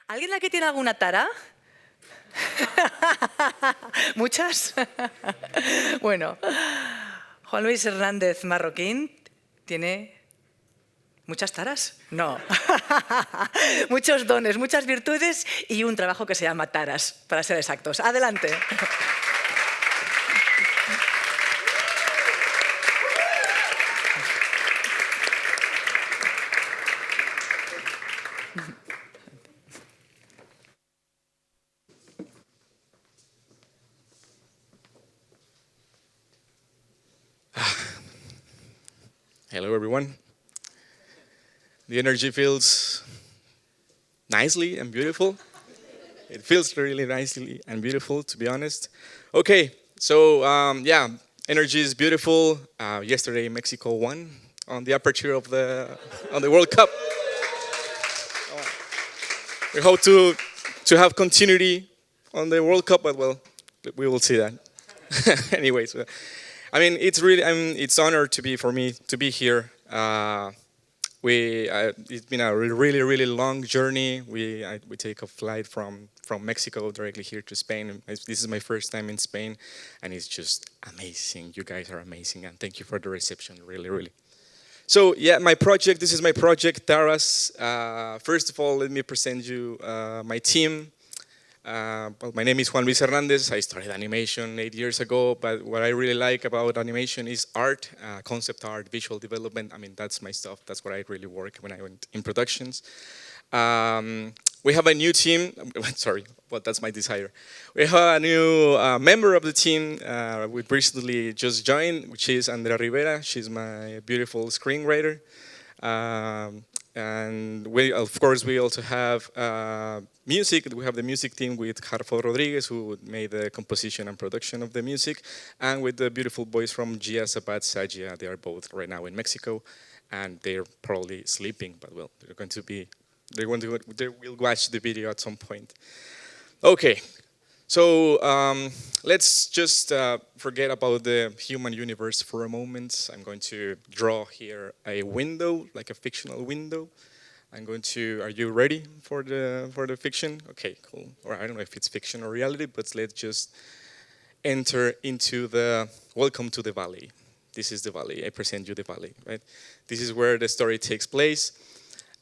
¿Alguien aquí tiene alguna tara? ¿Muchas? Bueno, Juan Luis Hernández Marroquín tiene muchas taras. No. Muchos dones, muchas virtudes y un trabajo que se llama taras, para ser exactos. Adelante. Hello, everyone. The energy feels nicely and beautiful. It feels really nicely and beautiful, to be honest. Okay, so yeah, energy is beautiful. Yesterday, Mexico won on the aperture of the World Cup. We hope to have continuity on the World Cup, but well, we will see that. Anyways, I mean, it's really, it's honor to be for me to be here. It's been a really long journey. We take a flight from Mexico directly here to Spain. This is my first time in Spain, and it's just amazing. You guys are amazing, and thank you for the reception. Really. So yeah, my project. This is my project, Taras. First of all, let me present you my team. Well, my name is Juan Luis Hernandez. I started animation 8 years ago, but what I really like about animation is art, concept art, visual development. I mean, that's my stuff. That's what I really work when I went in productions. We have a new team. Sorry, but that's my desire. We have a new member of the team. We recently just joined, which is Andrea Rivera. She's my beautiful screenwriter. And we, of course, we also have music. We have the music team with Harfo Rodriguez, who made the composition and production of the music, and with the beautiful boys from Gia Zapat Sajia. They are both right now in Mexico, and they're probably sleeping, but well, they will watch the video at some point. Okay. So let's just forget about the human universe for a moment. I'm going to draw here a window, like a fictional window. Are you ready for the fiction? Okay, cool. Or I don't know if it's fiction or reality, but let's just enter into welcome to the valley. This is the valley. I present you the valley, right? This is where the story takes place.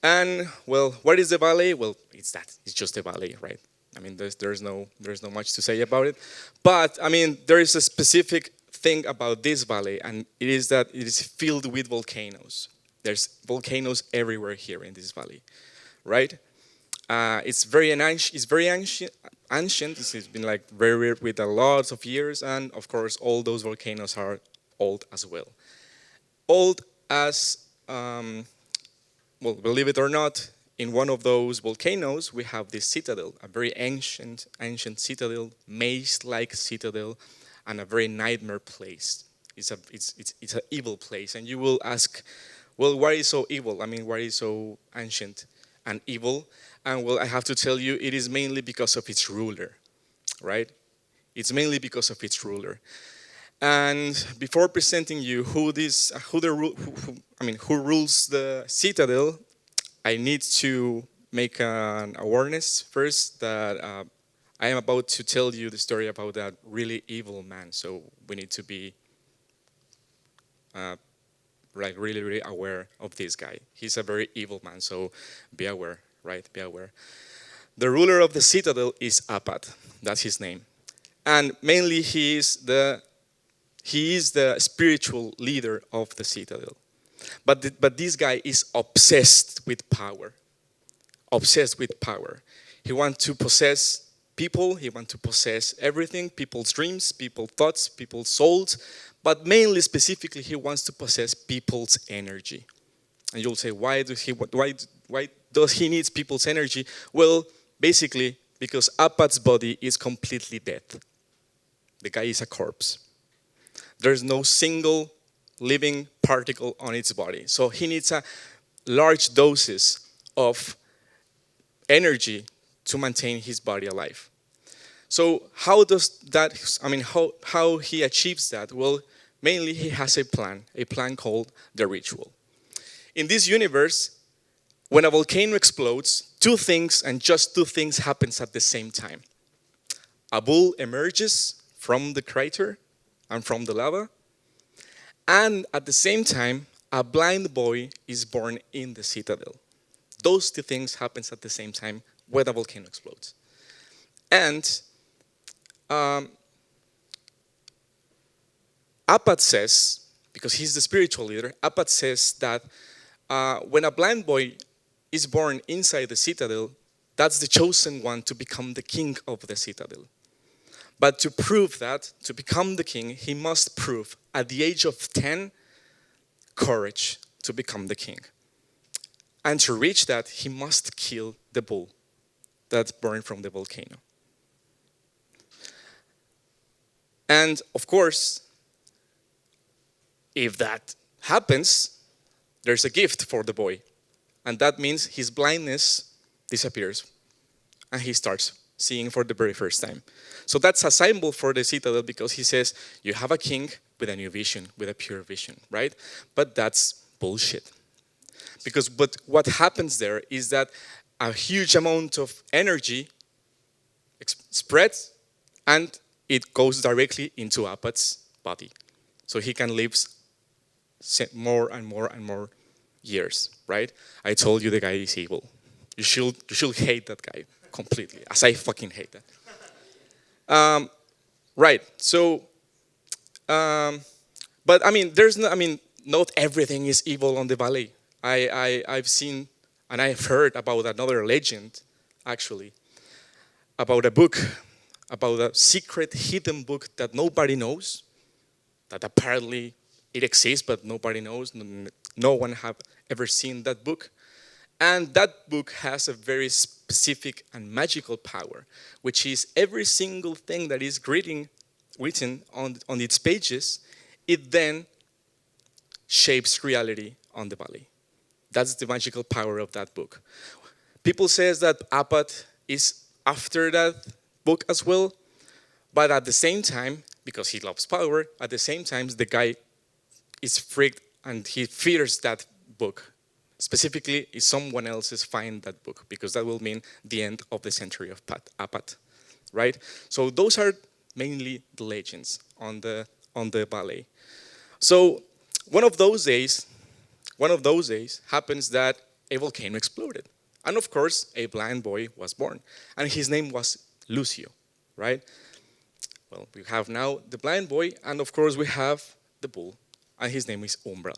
And well, what is the valley? Well, it's just the valley, right? I mean, there's no much to say about it, but I mean, there is a specific thing about this valley, and it is that it is filled with volcanoes. There's volcanoes everywhere here in this valley, right? It's very ancient. It's been like very with a lot of years, and of course, all those volcanoes are old as well. Old as well, believe it or not. In one of those volcanoes, we have this citadel, a very ancient citadel, maze-like citadel, and a very nightmare place. It's an evil place, and you will ask, well, why is it so evil? I mean, why is it so ancient and evil? And well, I have to tell you, it is mainly because of its ruler, right? It's mainly because of its ruler. And before presenting you who rules the citadel, I need to make an awareness first that I am about to tell you the story about that really evil man. So we need to be really aware of this guy. He's a very evil man, so be aware, right? Be aware. The ruler of the citadel is Apat. That's his name. And mainly he is the spiritual leader of the citadel. But this guy is obsessed with power. Obsessed with power. He wants to possess people. He wants to possess everything, people's dreams, people's thoughts, people's souls. But mainly, specifically, he wants to possess people's energy. And you'll say, why does he need people's energy? Well, basically, because Apat's body is completely dead. The guy is a corpse. There's no single living particle on its body. So he needs a large doses of energy to maintain his body alive. So how he achieves that? Well, mainly he has a plan called the ritual. In this universe, when a volcano explodes, two things and just two things happens at the same time. A bull emerges from the crater and from the lava, and at the same time, a blind boy is born in the citadel. Those two things happens at the same time when a volcano explodes. And Apat says, because he's the spiritual leader, Apat says that when a blind boy is born inside the citadel, that's the chosen one to become the king of the citadel. But to prove that, to become the king, he must prove at the age of 10 courage to become the king. And to reach that, he must kill the bull that's born from the volcano. And of course, if that happens, there's a gift for the boy. And that means his blindness disappears and he starts seeing for the very first time. So that's a symbol for the citadel because he says, you have a king with a new vision, with a pure vision, right? But that's bullshit. But what happens there is that a huge amount of energy spreads and it goes directly into Apat's body. So he can live more and more and more years, right? I told you the guy is evil. You should hate that guy completely, as I fucking hate that. Right, so, but I mean, not everything is evil on the valley. I've seen and I've heard about another legend, actually, about a book, about a secret hidden book that nobody knows, that apparently it exists, but nobody knows. No one have ever seen that book. And that book has a very specific and magical power, which is every single thing that is written on its pages, it then shapes reality on the valley. That's the magical power of that book. People says that Apat is after that book as well, but at the same time, because he loves power, at the same time, the guy is freaked and he fears that book. Specifically, if someone else is find that book, because that will mean the end of the century of Apat, right? So those are mainly the legends on the valley. So one of those days happens that a volcano exploded. And of course, a blind boy was born. And his name was Lucio, right? Well, we have now the blind boy, and of course we have the bull, and his name is Umbral.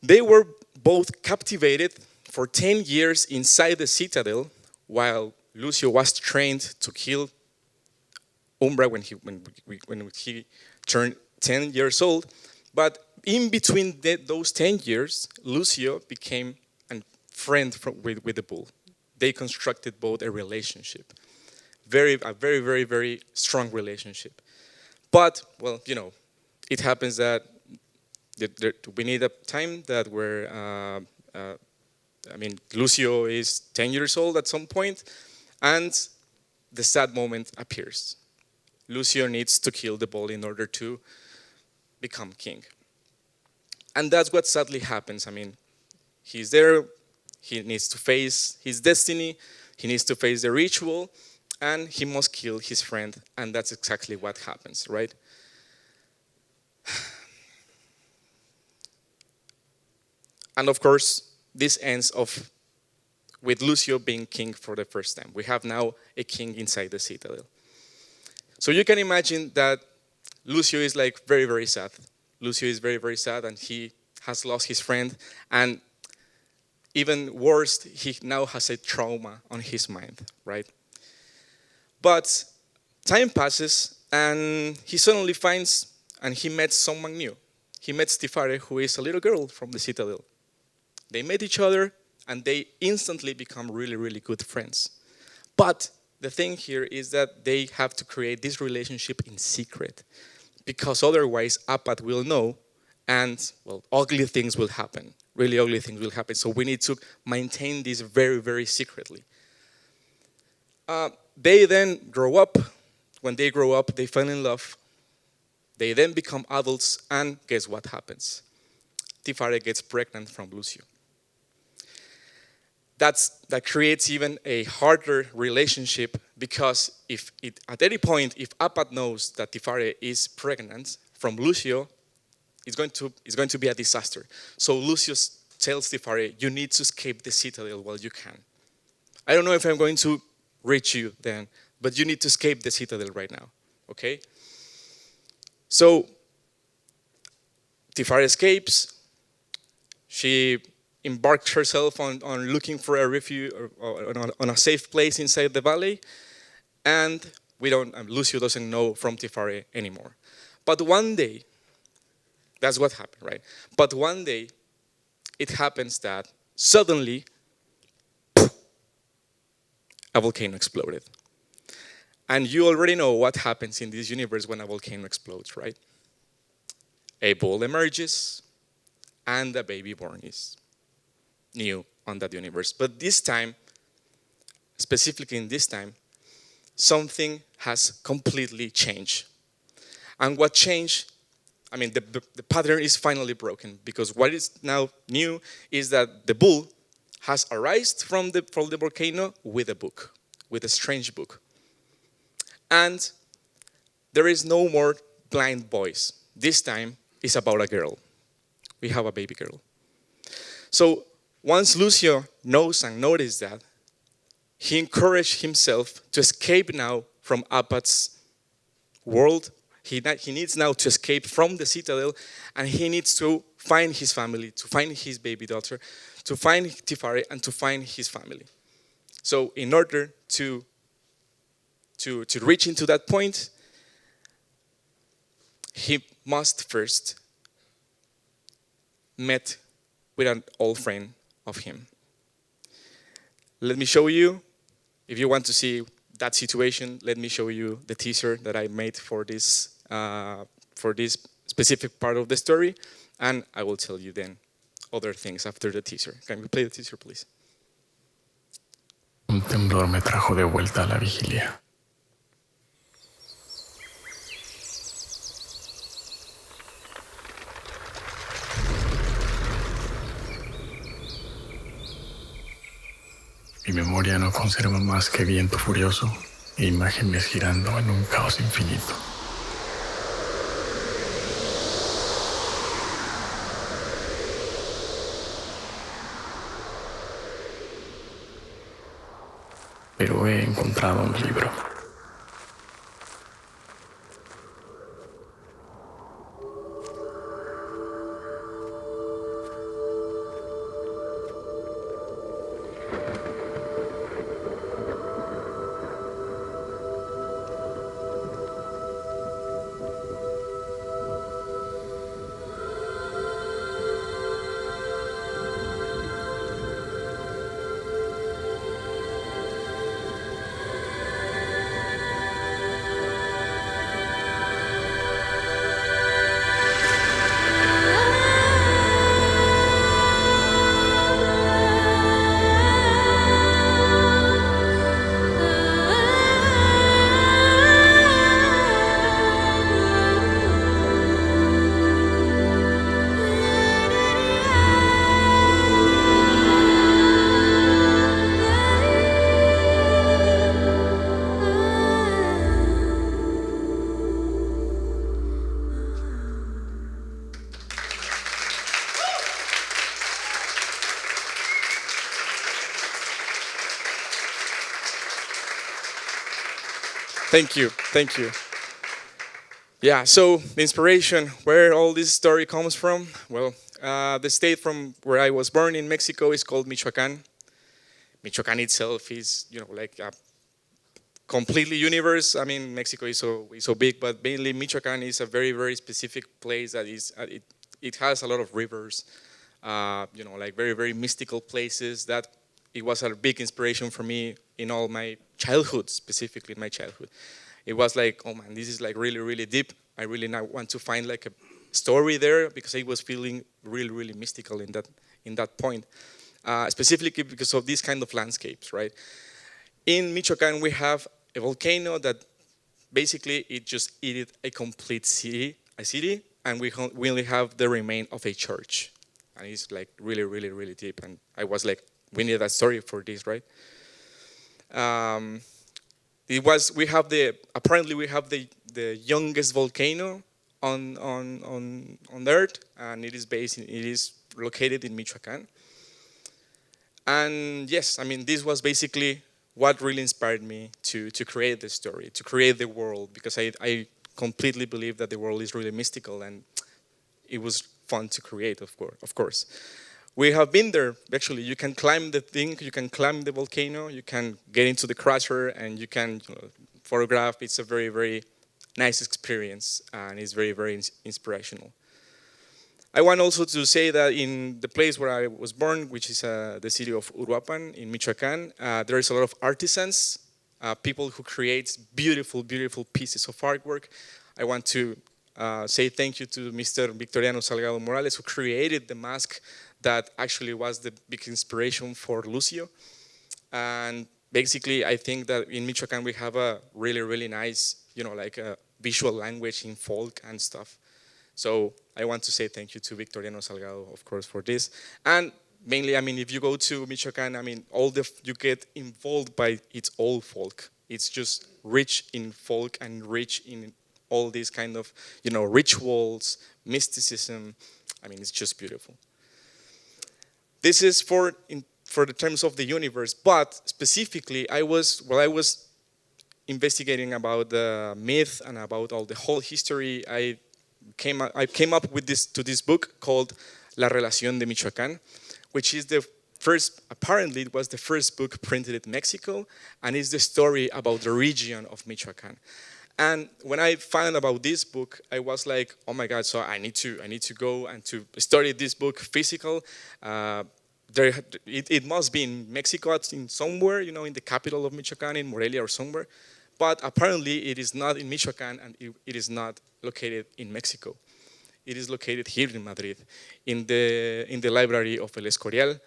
They were both captivated for 10 years inside the citadel, while Lucio was trained to kill Umbra when he turned 10 years old. But in between those 10 years, Lucio became a friend with the bull. They constructed both a relationship. A very, very, very strong relationship. But, well, you know, it happens that we need a time that Lucio is 10 years old at some point, and the sad moment appears. Lucio needs to kill the bull in order to become king. And that's what sadly happens. I mean, he's there, he needs to face his destiny, he needs to face the ritual, and he must kill his friend, and that's exactly what happens, right? And of course, this ends with Lucio being king for the first time. We have now a king inside the citadel. So you can imagine that Lucio is like very, very sad. Lucio is very, very sad, and he has lost his friend. And even worse, he now has a trauma on his mind, right? But time passes, and he suddenly finds, and he met someone new. He met Stifare, who is a little girl from the citadel. They met each other, and they instantly become really, really good friends. But the thing here is that they have to create this relationship in secret, because otherwise Apat will know, and, well, ugly things will happen. Really ugly things will happen. So we need to maintain this very, very secretly. They then grow up. When they grow up, they fall in love. They then become adults, and guess what happens? Tifare gets pregnant from Lucio. that creates even a harder relationship, because if it, at any point, if Apat knows that Tifare is pregnant from Lucio, it's going to be a disaster. So Lucius tells Tifare, you need to escape the citadel while you can. I don't know if I'm going to reach you then, but you need to escape the citadel right now, okay? So Tifare escapes. She embarked herself on looking for a refuge, or on a safe place inside the valley, and Lucio doesn't know from Tifare anymore. But one day, that's what happened, right? But one day, it happens that suddenly, a volcano exploded. And you already know what happens in this universe when a volcano explodes, right? A bull emerges, and a baby born is new on that universe. But this time, specifically in this time, something has completely changed. And what changed, I mean, the pattern is finally broken, because what is now new is that the bull has arisen from the volcano with a book, with a strange book. And there is no more blind boys. This time it's about a girl. We have a baby girl. So once Lucio knows and noticed that, he encouraged himself to escape now from Apat's world. He needs now to escape from the citadel, and he needs to find his family, to find his baby daughter, to find Tifare, and to find his family. So in order to reach into that point, he must first meet with an old friend of him. Let me show you, if you want to see that situation, let me show you the teaser that I made for this specific part of the story, and I will tell you then other things after the teaser. Can we play the teaser, please? Un temblor me trajo de vuelta a la vigilia. Mi memoria no conserva más que viento furioso e imágenes girando en un caos infinito. Pero he encontrado un libro. Thank you. Yeah, so the inspiration, where all this story comes from, well, the state from where I was born in Mexico is called Michoacán. Michoacán itself is, like a completely universe. I mean, Mexico is so big, but mainly Michoacán is a very, very specific place that is, it has a lot of rivers, like very, very mystical places. That it was a big inspiration for me in all my childhood, specifically in my childhood. It was like, oh man, this is like really, really deep. I really now want to find like a story there, because I was feeling really, really mystical in that point, specifically because of these kind of landscapes, right? In Michoacán, we have a volcano that basically it just ate a complete city, and we only have the remain of a church, and it's like really, really, really deep. And I was like, we needed a story for this, right? Um, apparently we have the youngest volcano on Earth, and it is located in Michoacán. And yes, I mean, this was basically what really inspired me to create this story, to create the world, because I completely believe that the world is really mystical, and it was fun to create, of course. We have been there. Actually, you can climb the thing, you can climb the volcano, you can get into the crater, and you can photograph. It's a very, very nice experience, and it's very, very inspirational. I want also to say that in the place where I was born, which is the city of Uruapan in Michoacán, there is a lot of artisans, people who create beautiful, beautiful pieces of artwork. I want to say thank you to Mr. Victoriano Salgado Morales, who created the mask that actually was the big inspiration for Lucio. And basically, I think that in Michoacán we have a really, really nice, like a visual language in folk and stuff. So I want to say thank you to Victoriano Salgado, of course, for this. And mainly, I mean, if you go to Michoacán, I mean, you get involved by its old folk. It's just rich in folk and rich in all these kind of, rituals, mysticism. I mean, it's just beautiful. This is for the terms of the universe, but specifically, while I was investigating about the myth and about all the whole history, I came up with this book called La Relación de Michoacán, which is apparently it was the first book printed in Mexico, and is the story about the region of Michoacán. And when I found about this book, I was like, oh my God, so I need to go and to study this book physical. It must be in Mexico, in somewhere, in the capital of Michoacán, in Morelia or somewhere. But apparently it is not in Michoacán, and it is not located in Mexico. It is located here in Madrid, in the library of El Escorial.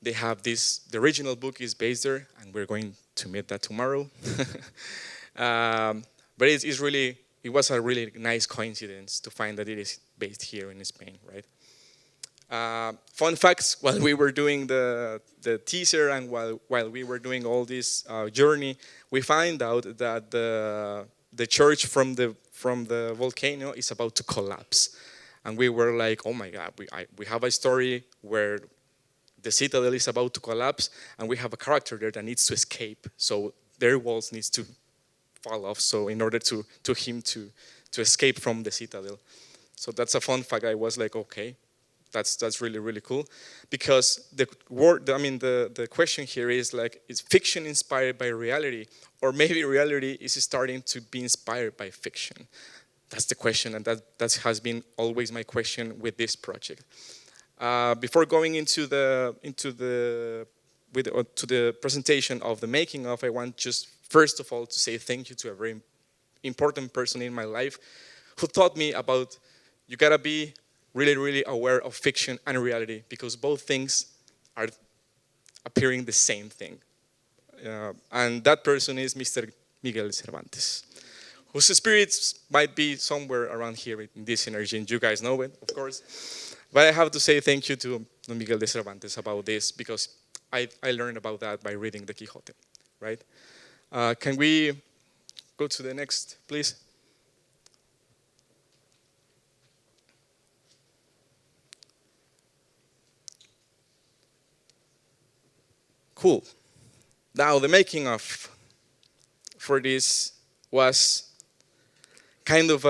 They have this. The original book is based there, and we're going to meet that tomorrow. But it was a really nice coincidence to find that it is based here in Spain, right? Fun facts: while we were doing the teaser and while we were doing all this journey, we find out that the church from the volcano is about to collapse, and we were like, oh my God, we have a story where the citadel is about to collapse, and we have a character there that needs to escape, so their walls needs to fall off, so in order to him to escape from the citadel. So that's a fun fact. I was like, okay, that's really, really cool, because the question here is like, is fiction inspired by reality, or maybe reality is starting to be inspired by fiction? That's the question, and that has been always my question with this project. Before going to the presentation of the making of, I want just first of all to say thank you to a very important person in my life who taught me about you gotta be really, really aware of fiction and reality, because both things are appearing the same thing. And that person is Mr. Miguel Cervantes, whose spirits might be somewhere around here in this energy, and you guys know it, of course. But I have to say thank you to Miguel de Cervantes about this, because I learned about that by reading the Quixote, right? Can we go to the next, please? Cool. Now the making of for this was kind of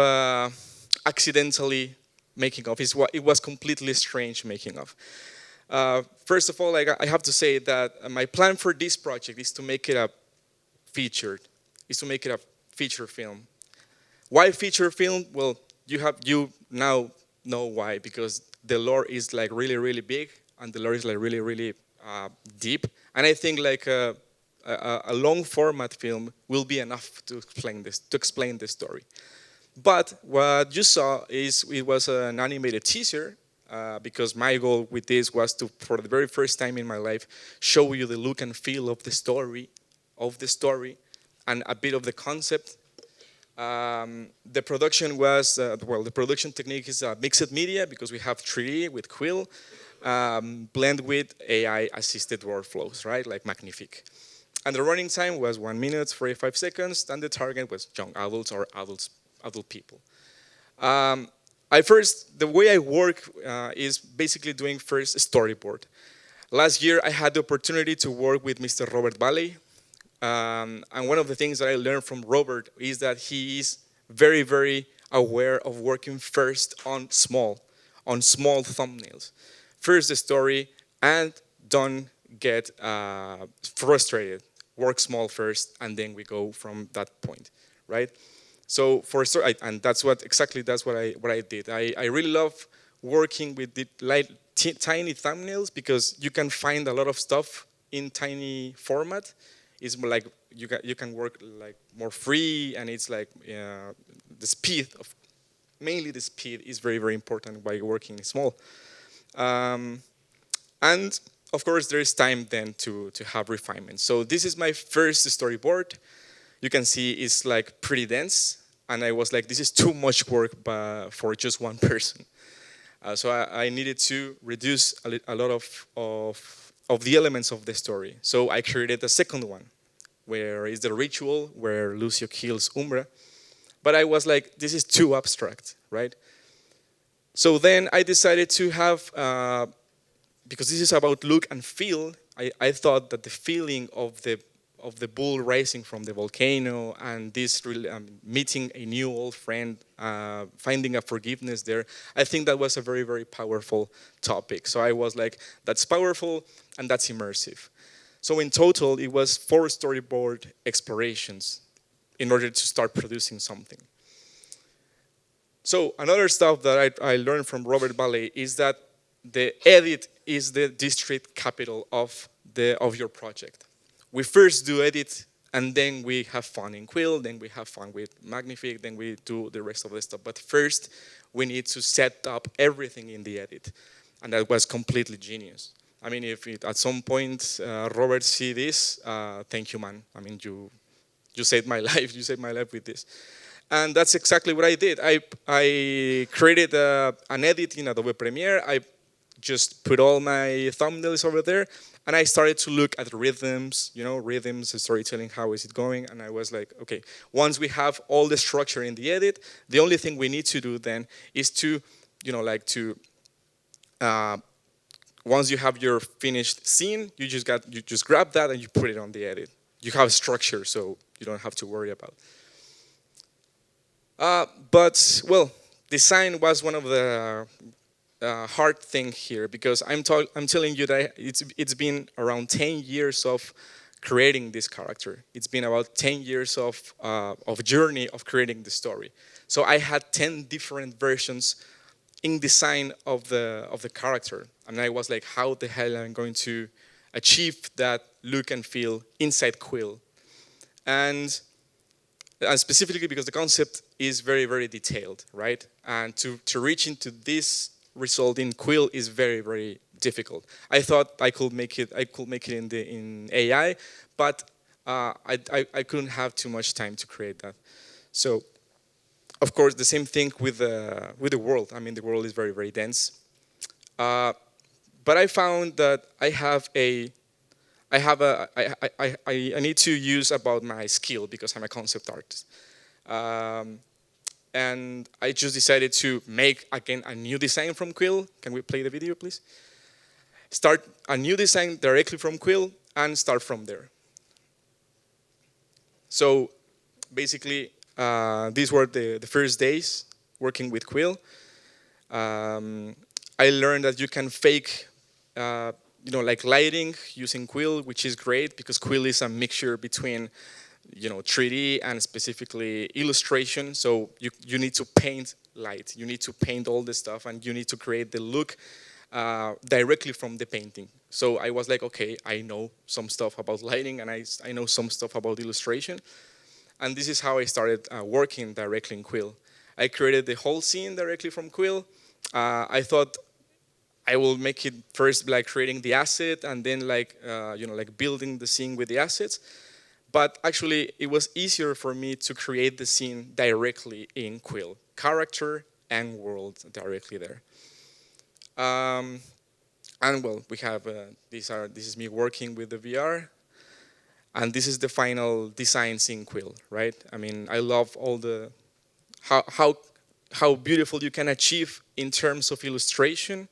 accidentally making of. It was completely strange making of. First of all, I have to say that my plan for this project is to make it a feature film. Why feature film? Well, you now know why, because the lore is like really, really big, and the lore is like really, really deep. And I think like a long format film will be enough to explain this story. But what you saw it was an animated teaser, because my goal with this was to, for the very first time in my life, show you the look and feel of the story, and a bit of the concept. The production was, the production technique is mixed media, because we have 3D with Quill. blend with AI-assisted workflows, right, like Magnifique. And the running time was 1 minute, 45 seconds, and the target was young adults or adult people. The way I work is basically doing first a storyboard. Last year, I had the opportunity to work with Mr. Robert Valley. And one of the things that I learned from Robert is that he is very, very aware of working first on small thumbnails. First the story, and don't get frustrated. Work small first, and then we go from that point, right? So and that's what I did. I really love working with the tiny thumbnails because you can find a lot of stuff in tiny format. It's more like you can work like more free, and it's like the speed of mainly the speed is very, very important by working small. And of course, there is time then to have refinement. So this is my first storyboard. You can see it's like pretty dense, and I was like, this is too much work for just one person. So I needed to reduce a lot of the elements of the story. So I created a second one, where is the ritual where Lucio kills Umbra. But I was like, this is too abstract, right? So then I decided to have, because this is about look and feel, I thought that the feeling of the bull rising from the volcano and this meeting a new old friend, finding a forgiveness there, I think that was a very, very powerful topic. So I was like, that's powerful and that's immersive. So in total, it was 4 storyboard explorations in order to start producing something. So another stuff that I learned from Robert Valley is that the edit is the district capital of your project. We first do edit, and then we have fun in Quill, then we have fun with Magnifique, then we do the rest of the stuff. But first, we need to set up everything in the edit. And that was completely genius. I mean, if at some point Robert see this, thank you, man. I mean, you saved my life. You saved my life with this. And that's exactly what I did. I created an edit in Adobe Premiere. I just put all my thumbnails over there, and I started to look at rhythms, rhythms, storytelling, how is it going? And I was like, okay, once we have all the structure in the edit, the only thing we need to do then is to, once you have your finished scene, you just grab that and you put it on the edit. You have structure, so you don't have to worry about. But well, design was one of the hard thing here, because I'm telling you that it's been around 10 years of creating this character. It's been about 10 years of journey of creating the story. So I had 10 different versions in design of the character, and I was like, how the hell am I going to achieve that look and feel inside Quill? And specifically because the concept is very, very detailed, right? And to reach into this result in Quill is very, very difficult. I thought I could make it in AI, but I couldn't have too much time to create that. So, of course, the same thing with the world. I mean, the world is very, very dense. But I found that I need to use about my skill, because I'm a concept artist. And I just decided to make, again, a new design from Quill. Can we play the video, please? Start a new design directly from Quill and start from there. So basically, these were the first days working with Quill. I learned that you can fake like lighting using Quill, which is great because Quill is a mixture between 3D and specifically illustration. So you need to paint light, you need to paint all the stuff, and you need to create the look directly from the painting. So I was like, okay, I know some stuff about lighting, and I know some stuff about illustration. And this is how I started working directly in Quill. I created the whole scene directly from Quill. I thought I will make it first like creating the asset, and then like building the scene with the assets. But actually, it was easier for me to create the scene directly in Quill, character and world directly there. And well, we have, this is me working with the VR. And this is the final designs in Quill, right? I mean, I love all the, how beautiful you can achieve in terms of illustration,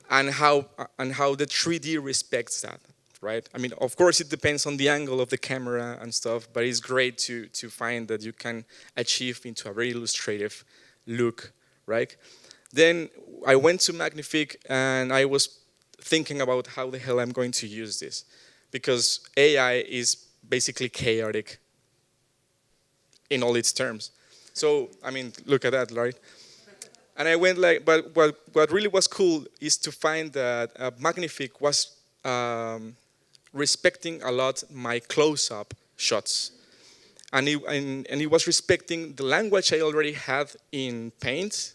and how the 3D respects that, right? I mean, of course, it depends on the angle of the camera and stuff, but it's great to find that you can achieve into a very illustrative look, right? Then I went to Magnifique and I was thinking about how the hell I'm going to use this, because AI is basically chaotic in all its terms. So, I mean, look at that, right? And I went like, but what really was cool is to find that Magnifique was respecting a lot my close-up shots. And it was respecting the language I already had in Paint.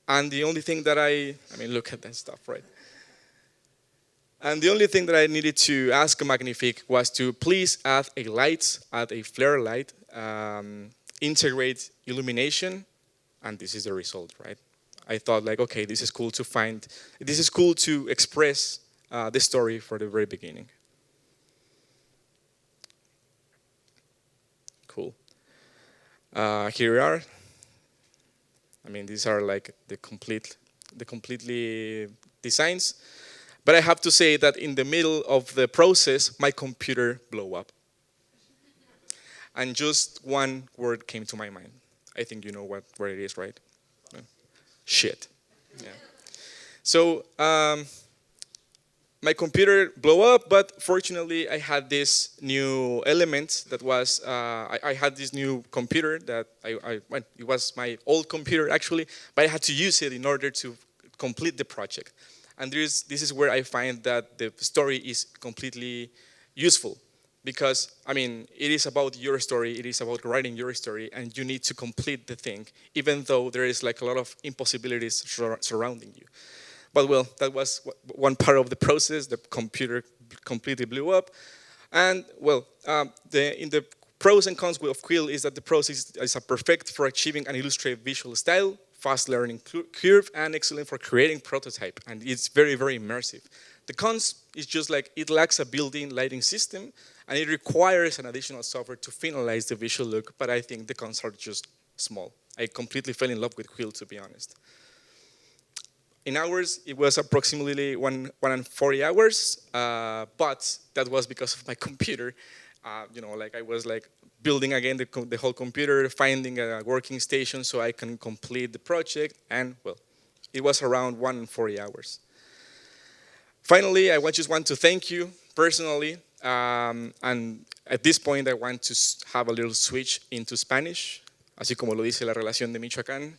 And the only thing that I mean, look at that stuff, right? And the only thing that I needed to ask Magnifique was to please add a light, add a flare light, integrate illumination, and this is the result, right? I thought like, okay, this is cool to express the story for the very beginning. Cool. Here we are. I mean, these are like the completely designs. But I have to say that in the middle of the process, my computer blew up. And just one word came to my mind. I think you know what it is, right? Shit. Yeah. So my computer blew up, but fortunately I had this new element that was, I had this new computer that well, it was my old computer actually, but I had to use it in order to complete the project. And this is where I find that the story is completely useful. Because, I mean, it is about your story, it is about writing your story, and you need to complete the thing, even though there is like a lot of impossibilities surrounding you. But well, that was one part of the process. The computer completely blew up. And well, in the pros and cons of Quill is that the pros is a perfect for achieving an illustrative visual style, fast learning curve, and excellent for creating prototype. And it's very, very immersive. The cons is just like it lacks a built-in lighting system, and it requires an additional software to finalize the visual look, but I think the cons are just small. I completely fell in love with Quill, to be honest. In hours, it was approximately 140 hours, but that was because of my computer. You know, like I was like building again the whole computer, finding a working station so I can complete the project, and well, it was around 140 hours. Finally, I just want to thank you personally, and at this point I want to have a little switch into Spanish, así como lo dice la relación de Michoacán.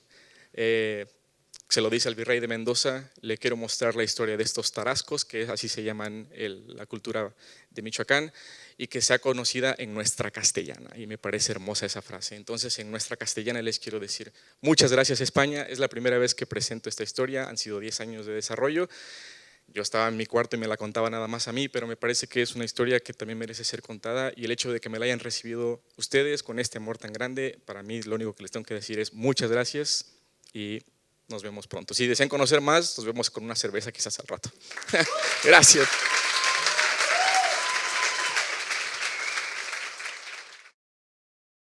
Se lo dice al virrey de Mendoza, le quiero mostrar la historia de estos tarascos, que así se llaman la cultura de Michoacán, y que sea conocida en nuestra castellana. Y me parece hermosa esa frase. Entonces, en nuestra castellana les quiero decir, muchas gracias España, es la primera vez que presento esta historia, han sido 10 años de desarrollo. Yo estaba en mi cuarto y me la contaba nada más a mí, pero me parece que es una historia que también merece ser contada, y el hecho de que me la hayan recibido ustedes con este amor tan grande, para mí lo único que les tengo que decir es muchas gracias y nos vemos pronto. Si desean conocer más, nos vemos con una cerveza quizás al rato. Gracias.